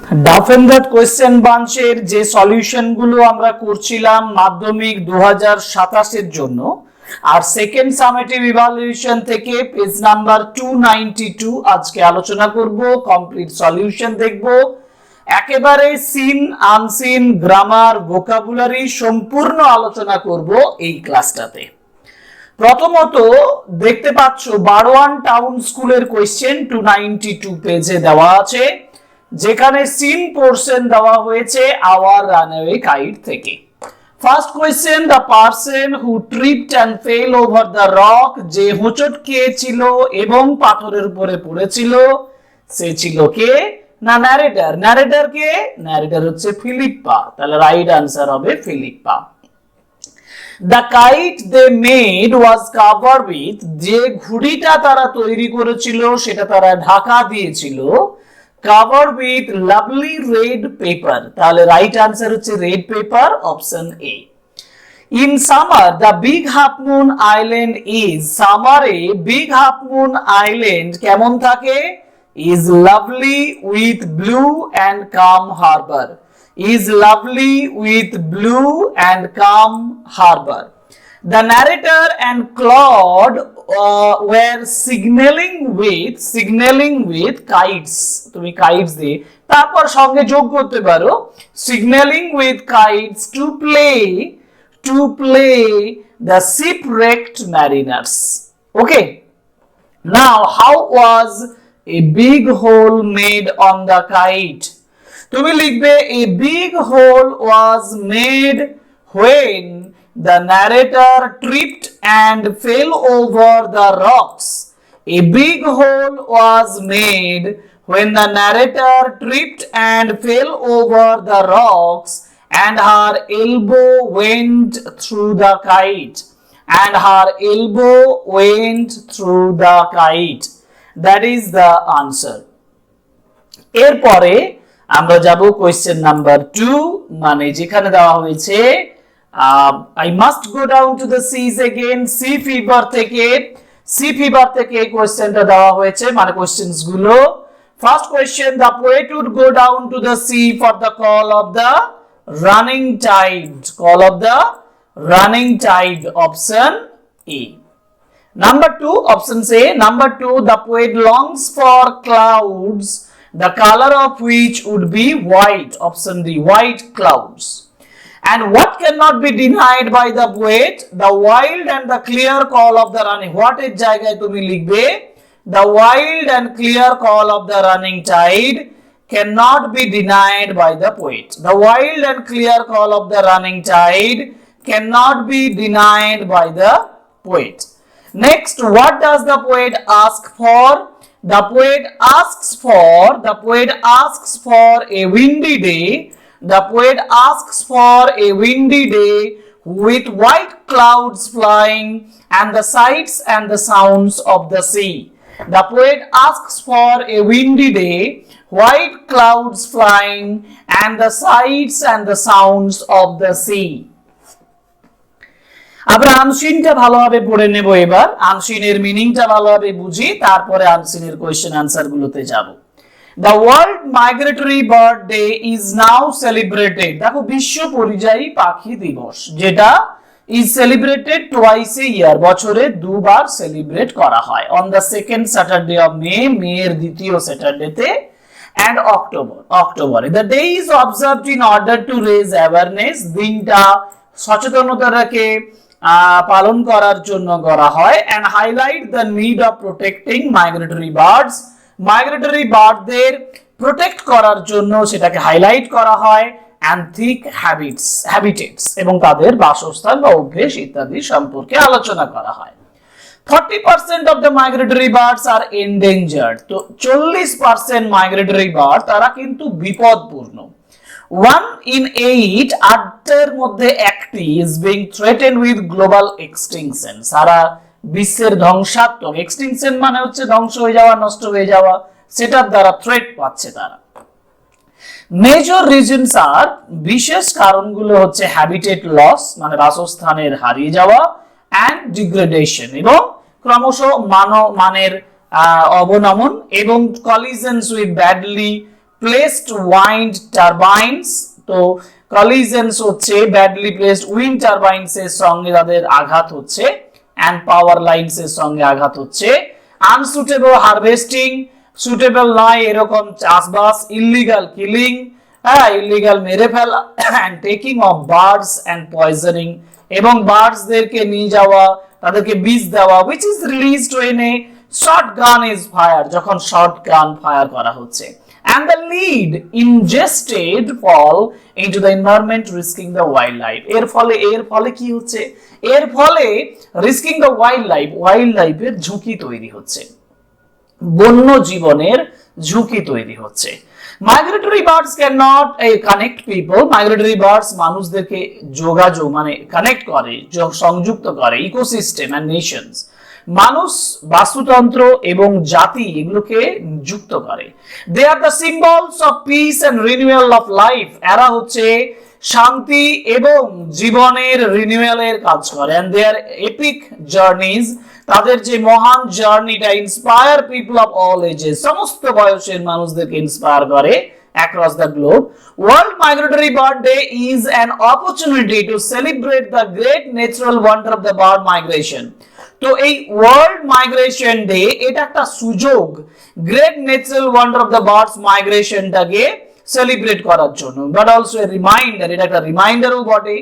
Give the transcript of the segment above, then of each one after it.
Duff that question বাঞ্চের যে solution গুলো আমরা করছিলাম মাধ্যমিক 2027 এর জন্য, আর সেকেন্ড সামেটিভ ইভালুয়েশন থেকে পেজ নাম্বার 292 আজকে আলোচনা করব, কমপ্লিট সলিউশন দেখব, একেবারে সিন আনসিন গ্রামার ভোকাবুলারি সম্পূর্ণ আলোচনা করব এই ক্লাসটাতে। প্রথমত দেখতে পাচ্ছ বারওয়ান টাউন স্কুলের কোয়েশ্চেন 292 পেজে দেওয়া আছে, যেখানে সিন পোরশন দেওয়া হয়েছে আওয়ার রানওয়ে কাইট থেকে। First question, the person who tripped and fail over the rock, যে হোঁচট খেয়েছিল এবং পাথরের উপরে পড়েছিল সে ছিল কে? না ন্যারেটর। ন্যারেটর কে? ন্যারেটর হচ্ছে ফিলিপ্পা, তাহলে রাইট আনসার হবে Philippa. The kite they made was covered with, যে ঘুড়িটা তারা তৈরি করেছিল সেটা তারা ঢাকা দিয়েছিল covered with lovely red paper, তাহলে রাইট আনসার হচ্ছে red paper, option A. In summer the big half moon island is, সামারে big half moon island কেমন থাকে? is lovely with blue and calm harbor, is lovely with blue and calm harbor. The narrator and Claude were signaling with kites, তুমি kites দিয়ে তারপর সঙ্গে যোগ করতে পারো signaling with kites to play the shipwrecked mariners. Okay, now how was a big hole made on the kite? তুমি লিখবে a big hole was made when the narrator tripped and fell over the rocks. A big hole was made when the narrator tripped and fell over the rocks and her elbow went through the kite. And her elbow went through the kite. That is the answer. এরপরে আমরা যাব question number 2, মানে যেখানে দেওয়া হয়েছে I must go down to the seas again, sea fever থেকে এই কোয়েশ্চেনটা দেওয়া হয়েছে, মানে কোয়েশ্চেনস গুলো। First question, the poet would go down to the sea for the call of the running tide, option A. Number 2, option A. Number 2, the poet longs for clouds the color of which would be white, option D, white clouds. And what cannot be denied by the poet? The wild and the clear call of the running. What এর জায়গায় তুমি লিখবে the wild and clear call of the running tide cannot be denied by the poet. The wild and clear call of the running tide cannot be denied by the poet. Next, what does the poet ask for? The poet asks for a windy day. The poet asks for a windy day with white clouds flying and the sights and the sounds of the sea. The poet asks for a windy day, white clouds flying and the sights and the sounds of the sea. আমরা আনসিনটা ভালোভাবে পড়ে নেব, এবার আনসিনের মিনিংটা ভালোভাবে বুঝি, তারপরে আনসিনের question answer গুলোতে যাব। The World Migratory Bird Day is now celebrated. দেখো বিশ্ব পরিযায়ী পাখি দিবস, যেটা is celebrated twice a year, বছরে দুবার সেলিব্রেট করা হয়, on the second Saturday of May, মের দ্বিতীয় স্যাটারডেতে, and October. The day is observed in order to raise awareness, দিনটা সচেতনতাকে পালন করার জন্য করা হয়, and highlight the need of protecting migratory birds. Migratory বার্ডদের প্রোটেক্ট করার জন্য সেটাকে হাইলাইট করা হয়, and thick habitats, এবং তাদের বাসস্থান বা অভ্যেস ইত্যাদি সম্পর্কে আলোচনা করা হয়। 40% of the migratory birds are endangered, তো 40% মাইগ্রেটরি বার্ড তারা কিন্তু বিপদপূর্ণ। 1 in 8, 8 মধ্যে একটি is being threatened with global extinction, সারা বিশ্বের ধ্বংসাত্মক, এক্সটিংশন মানে হচ্ছে ধ্বংস হয়ে যাওয়া, নষ্ট হয়ে যাওয়া, সেটার দ্বারা থ্রেট পাচ্ছে তারা। মেজর রিজনস আর, বিশেষ কারণগুলো হচ্ছে হ্যাবিটেট লস, মানে বাসস্থানের হারিয়ে যাওয়া, এন্ড ডিগ্রেডেশন, এবং ক্রমশ মানের অবনমন, এবং collisions with badly placed wind turbines, তো কলিশনস হচ্ছে ব্যাডলি প্লেসড উইন্ড টারবাইন্স এর সঙ্গে তাদের আঘাত হচ্ছে, এন্ড পাওয়ার লাইনস এর সঙ্গে আঘাত হচ্ছে। আনসুটেবল হারভেস্টিং, সুটেবল নয় এরকম চাষবাস। ইলিগাল কিলিং, ইলিগাল মেরে ফেলা, and taking of birds and poisoning, এবং বার্ডসদেরকে নিয়ে যাওয়া, তাদেরকে বিষ দেওয়া, which is released when a shotgun is fired, যখন শটগান ফায়ার করা হচ্ছে। And the lead ingested fall into the environment risking the wildlife, এর ফলে কি হচ্ছে, এর ফলে risking the wildlife, এর ঝুঁকি তৈরি হচ্ছে, বন্য জীবনের ঝুঁকি তৈরি হচ্ছে। Migratory birds cannot connect people, migratory birds মানুষদেরকে যোগাযোগ মানে কানেক্ট করে, সংযুক্ত করে, ইকোসিস্টেম এন্ড নেশনস, মানুষ বাস্তুতন্ত্র এবং জাতি এগুলোকে যুক্ত করে। They are the symbols of peace and renewal of life, এরা হচ্ছে শান্তি এবং জীবনের রিনিউয়ালের কাজ করে। এন্ড দে আর এপিক জার্নিজ, তাদের যে মহান জার্নিটা inspire people of all ages, সমস্ত বয়সের মানুষদেরকে ইন্সপায়ার করে across the globe. World Migratory Bird Day is an opportunity to celebrate the great natural wonder of the bird migration. তো এই ওয়ার্ল্ড মাইগ্রেশন ডে এটা একটা সুযোগ great natural wonder of the birds মাইগ্রেশনটাকে সেলিব্রেট করার জন্য, but also a reminder, এটা একটা রিমাইন্ডারও বটে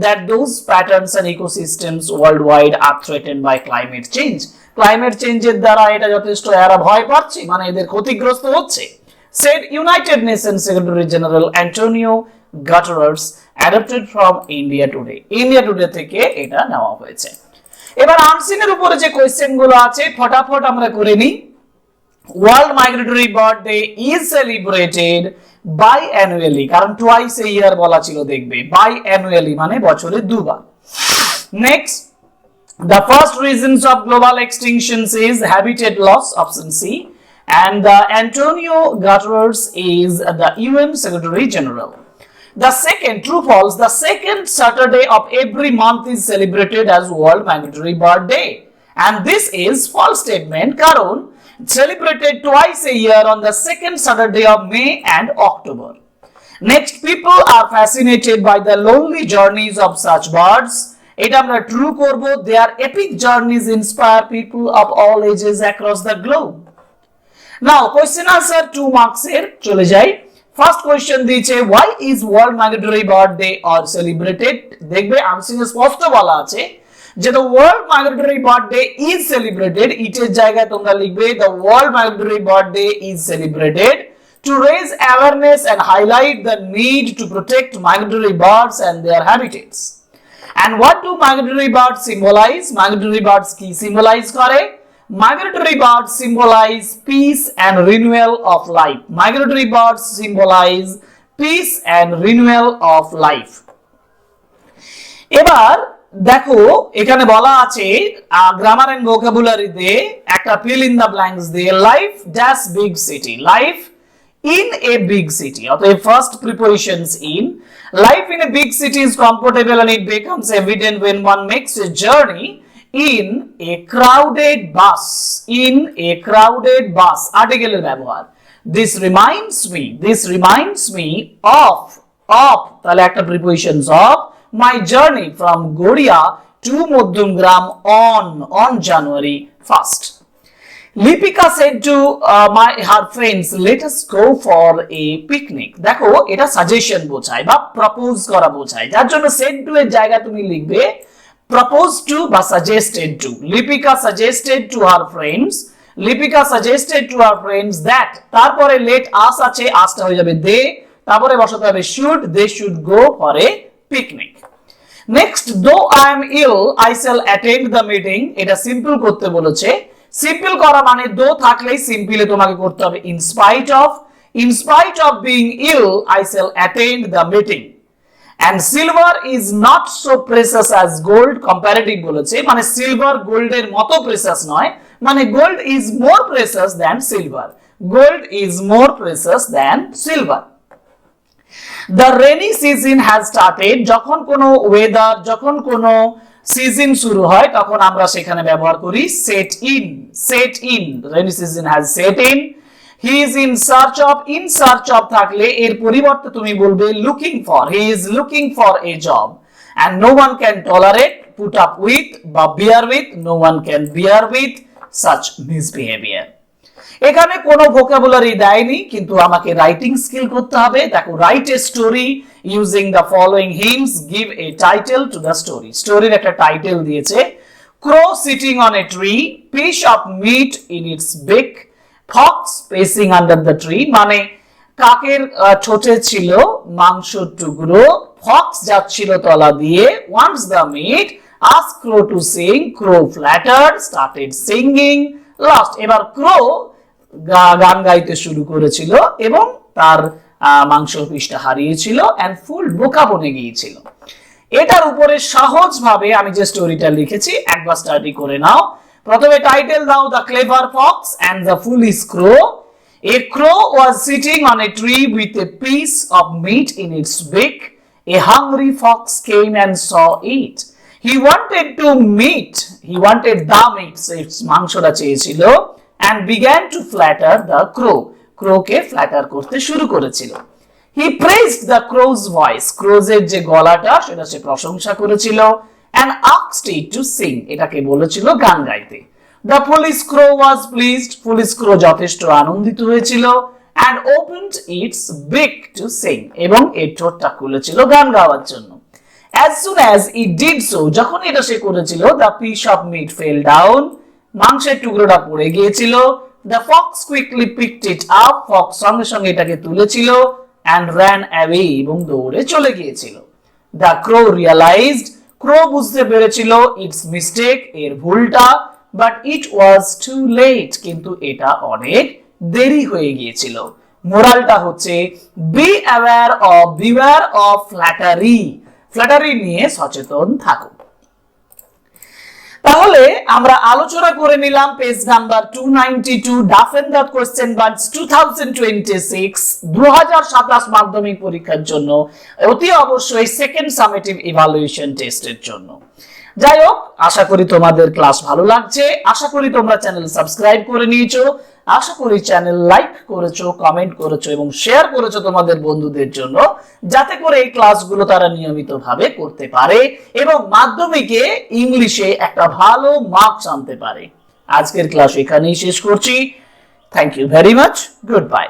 that those patterns and ecosystems worldwide are threatened by climate change. Climate চেঞ্জের দ্বারা এটা যথেষ্ট এরা ভয় পাচ্ছে, মানে এদের ক্ষতিগ্রস্ত হচ্ছে, said United Nations Secretary General Antonio Guterres, adapted from India Today. India Today থেকে এটা নেওয়া হয়েছে। এবার আনসিনের উপরে যে কোয়েশ্চেন গুলো আছে ফটাফট আমরা করে নিই। World migratory bird day is celebrated biannually, কারণ twice a year বলা ছিল, দেখবে biannually মানে বছরে দুবার। Next, the first reasons of global extinctions is habitat loss, option C, and Antonio Guterres is the UN Secretary General. The second, true false, the second Saturday of every month is celebrated as World Migratory Bird Day, and this is false statement কারণ celebrated twice a year on the second Saturday of May and October. Next, people are fascinated by the lonely journeys of such birds. এটা আমরা true করব, their epic journeys inspire people of all ages across the globe. Now, question answer 2 marks এর চলে যাই। First question দিয়েছে why is World Migratory Bird Day or celebrated, দেখবে আনসারে স্পষ্ট বলা আছে যে the World Migratory Bird Day is celebrated, ইটের জায়গায় তোমরা লিখবে the World Migratory Bird Day is celebrated to raise awareness and highlight the need to protect migratory birds and their habitats. And what do migratory birds symbolize? Migratory birds কি symbolize করে? Migratory birds symbolize peace and renewal of life. Migratory birds symbolize peace and renewal of life. এবার দেখো এখানে বলা আছে grammar and vocabulary দিয়ে একটা fill in the blanks দিয়ে life dash big city, life in a big city, অতএব first prepositions in, life in a big city is comfortable and it becomes evident when one makes a journey in a crowded bus, in a crowded bus, article এর ব্যবহার। This reminds me of তাহলে একটা prepositions of my journey from Goria to Madhyamgram on January 1st. Lipika said to her friends, let us go for a picnic. দেখো এটা suggestion বোঝায় বা propose করা বোঝায়, যার জন্য said to এর জায়গা তুমি লিখবে proposed to বা suggested to. Lipika suggested to her friends that, তারপরে let us আছে, আসটা হয়ে যাবে they, তারপরে বসাতে হবে they should go for a picnic. Next, though I am ill, I shall attend the meeting. এটা সিম্পল করতে বলেছে। সিম্পল করা মানে দো থাকলেই সিম্পলে তোমাকে করতে হবে in spite of being ill, I shall attend the meeting. And silver is not so precious as gold, comparative বলেছে, মানে সিলভার গোল্ডের মতো প্রেসাস নয়, মানে gold is more precious than silver. Gold is more precious than silver. The rainy season has started, যখন কোনো season শুরু হয় তখন আমরা সেখানে ব্যবহার করি set in, rainy season has set in. He is in search of থাকলে এর পরিবর্তে তুমি বলবে looking for, he is looking for a job. and no one can tolerate, put up with বা bear with, no one can bear with such misbehavior। এখানে কোনো vocabulary দেয়নি, কিন্তু আমাকে রাইটিং স্কিল করতে হবে। দেখো, write a story using the following hints, give a title to the story. স্টোরির একটা টাইটেল দিয়েছে, crow sitting on a tree, piece of meat in its beak, fox pacing under the tree. মানে কাকের ঠোঁটে ছিল মাংসের টুকরো, ফক্স যাচ্ছিল তলা দিয়ে। Wants the meat, ask crow to sing, crow flattered, started singing, last. এবার ক্রো গান গাইতে শুরু করেছিল এবং তার মাংস পিসটা হারিয়েছিল এন্ড ফুল বোকা বনে গিয়েছিল। এটার উপরে সহজভাবে আমি যে স্টোরিটা লিখেছি একবার স্টাডি করে নাও। প্রথমে টাইটেল দাও, the clever fox and the foolish crow. A crow was sitting on a tree with a piece of meat in its beak. A hungry fox came and saw it. He wanted the meat, its মাংসটা চেয়েছিল, and began to flatter the crow. ক্রোকে flatter করতে শুরু করেছিল। He praised the crow's voice, ক্রোজের যে গলাটা সেটা সে প্রশংসা করেছিল, and asked it to sing, এটাকে বলেছিল গান গাইতে। The foolish crow was pleased, foolish crow যথেষ্ট আনন্দিত হয়েছিল, and opened its beak to sing, এবং এর ঠোঁটটা খুলেছিল গান গাওয়ার জন্য। As soon as it did so, যখন এটা সে করেছিল, the piece of meat fell down, মাংসের টুকরোটা পড়ে গিয়েছিল। The fox quickly picked it up, fox সঙ্গে সঙ্গে এটাকে তুলেছিল, and ran away, এবং দৌড়ে চলে গিয়েছিল। The crow realized, crow বুঝতে পেরেছিল its mistake, এর ভুলটা, but it was too late, কিন্তু এটা অনেক দেরি হয়ে গিয়েছিল। মোরালটা হচ্ছে beware of flattery, ফ্ল্যাটারি নিয়ে সচেতন থাকো। তাহলে আমরা আলোচনা করে নিলাম পেজ নাম্বার 292, ডাফ দ্যাট কোয়েশ্চেন বাংস 2026, 2027 মাধ্যমিক পরীক্ষার জন্য অতি অবশ্যই সেকেন্ড সামেটিভ ইভালুয়েশন টেস্টের জন্য। যাই হোক, আশা করি তোমাদের ক্লাস ভালো লাগছে, আশা করি তোমরা চ্যানেল সাবস্ক্রাইব করে নিয়েছো, আশা করি চ্যানেল লাইক করেছো, কমেন্ট করেছো এবং শেয়ার করেছো তোমাদের বন্ধুদের জন্য, যাতে করে এই ক্লাসগুলো তারা নিয়মিতভাবে করতে পারে এবং মাধ্যমিকে ইংলিশে একটা ভালো মার্কস আনতে পারে। আজকের ক্লাস এখানেই শেষ করছি। Thank you very much, good bye.